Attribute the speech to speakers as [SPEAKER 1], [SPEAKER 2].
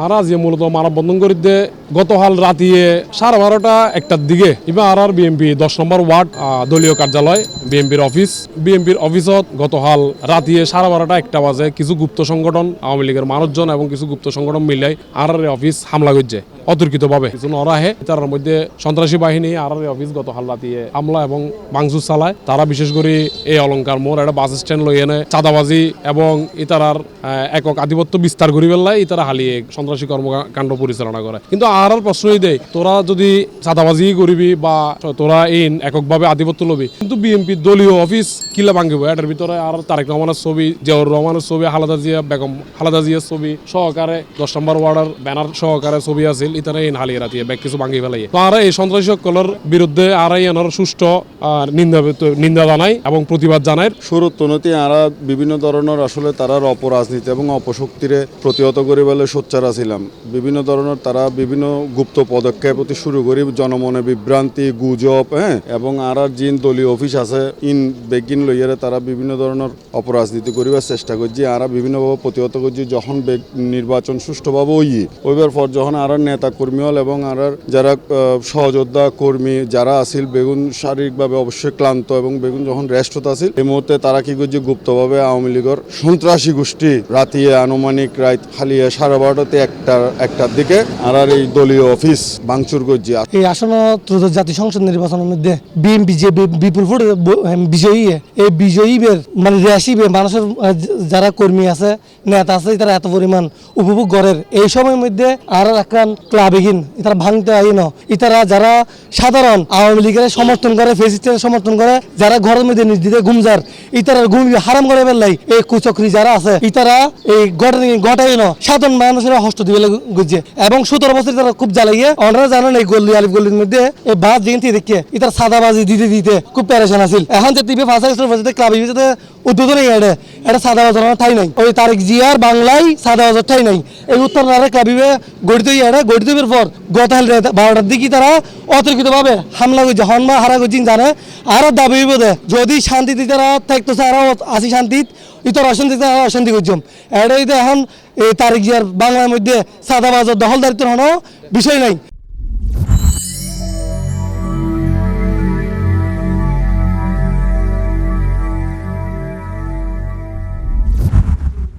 [SPEAKER 1] আর যে মূলত মানববন্ধন করিতে গতকাল রাতিয়ে 12:30 একটার দিকে এবার আর বিএনপি 10 নম্বর ওয়ার্ড দলীয় কার্যালয় বিএনপির অফিসত গতকাল রাতিয়ে 12:30 একটা বাজে কিছু গুপ্ত সংগঠন আওয়ামী লীগের মানুষজন এবং কিছু গুপ্ত সংগঠন মিলাই আর অফিস হামলা করছে অতর্কিতভাবে। কিছু নরাহে তার মধ্যে সন্ত্রাসী বাহিনী আর অফিস গতকাল রাতিয়ে হামলা এবং ভাঙচুর চালায়। তারা বিশেষ করে এই অলঙ্কার মোড় একটা বাস স্ট্যান্ড লই এনে চাঁদাবাজি এবং ইতারার একক আধিপত্য বিস্তার করি পেলাই ইতারা হালিয়ে সন্ত্রাসী কর্মকাণ্ড পরিচালনা করে। কিন্তু আর প্রশ্নই দেয় তোরা যদি চাঁদাবাজি করবি বা তোরা এই এককভাবে আধিপত্য লবি কিন্তু বিএনপির দলীয় অফিস কিলা ভাঙিব। এটার ভিতরে আর তারেক রহমানের ছবি, জিয়াউর রহমানের ছবি, বেগম খালেদা জিয়ার ছবি সহকারে 10 নম্বর ওয়ার্ডের ব্যানার সহকারে ছবি আছিল ইতারা এই হালিয়ে রাতিয়ে ব্যাগ কিছু ভাঙি ফেলাই। তো আর এই সন্ত্রাসী সকলের বিরুদ্ধে আর এনার সুষ্ঠু নিন্দা জানাই এবং প্রতিবাদ জানাই।
[SPEAKER 2] শুরুত্তনতি আরা বিভিন্ন ধরনের আসলে তারা অপরাজনীতি এবং অপশক্তিরে প্রতিহত করি বলে সোচ্চার ছিলাম। বিভিন্ন ধরনের তারা বিভিন্ন গুপ্ত পদক্ষেপ অতি শুরু করি জনমনে বিভ্রান্তি গুজব এবং আর জিন দলীয় অফিস আছে ইন বেগিন লইয়ারে তারা বিভিন্ন ধরনের অপরাজনীতি করিবার চেষ্টা করছি। আর বিভিন্নভাবে প্রতিহত করছি। যখন নির্বাচন সুষ্ঠুভাবে ওইবার পর যখন আর নেতা কর্মী হল এবং আর যারা সহযোদ্ধা কর্মী যারা আছিল বেগুন শারীরিকভাবে অবশ্যই ক্লান্ত এবং বেগুন যখন রেস্টত আছিল এই মুহূর্তে তারা কি করছে গুপ্তভাবে আওয়ামী লীগের সন্ত্রাসী গোষ্ঠী রাতিয়ে আনুমানিক রাত খালিয়ে 12:30 একটার দিকে আর এই দলীয় অফিস ভাঙচুর করছে।
[SPEAKER 3] এই আসন্ন ত্রয়োদশ জাতীয় সংসদ নির্বাচনের মধ্যে বিএনপি যে বিপুল ভোটে বিজয়ী এই বিজয়ীদের মানে রেসিবে মানুষের যারা কর্মী আছে নেতা আছে তারা এত পরিমাণ উপভোগ করেন এই সময়ের মধ্যে আর একখান ক্লাবহীন তারা ভাঙতে আইন ইতারা যারা সাধারণ আওয়ামী লীগের সমর্থন করে ফেসিস্টের সমর্থন করে যারা ঘরের মধ্যে নির্দিতে ঘুমজার ইতারা ঘুম হারাম করে ফেললাই এই কুচক্রি যারা আছে ইতারা এই ঘটাইন সাধারণ মানুষেরা হস্ত দিবে গুজছে এবং 17 বছর তারা খুব জ্বালাইয়ে ওনারা জানেন এই গল্লি আলিফ গল্লির মধ্যে এই বাস জিনতি দেখে ইতার সাদাবাজি দিতে খুব প্যারেশান আছিল। এখন যে টিভি 5 বছর ক্লাব হিসেবে উদ্বোধন এটা সাদাবাজার ঠাই নাই ওই তারেক জিয়ার বাংলায় সাদাবাজার ঠাই নাই এই উত্তর ক্লাবিবে গড়িতের পর গতকাল 12টার দিকে তারা অতর্কিতভাবে হামলা করছে হনমা হারা করছে জানে আর দাবি বোধে যদি শান্তিতে তারা থাকতেছে আর আসি শান্তিত ইতর অশান্তি অশান্তি করছম এটা এখন এই তারেক জিয়ার বাংলার মধ্যে সাদাবাজার দখলদারিত্বের কোনো বিষয় নাই।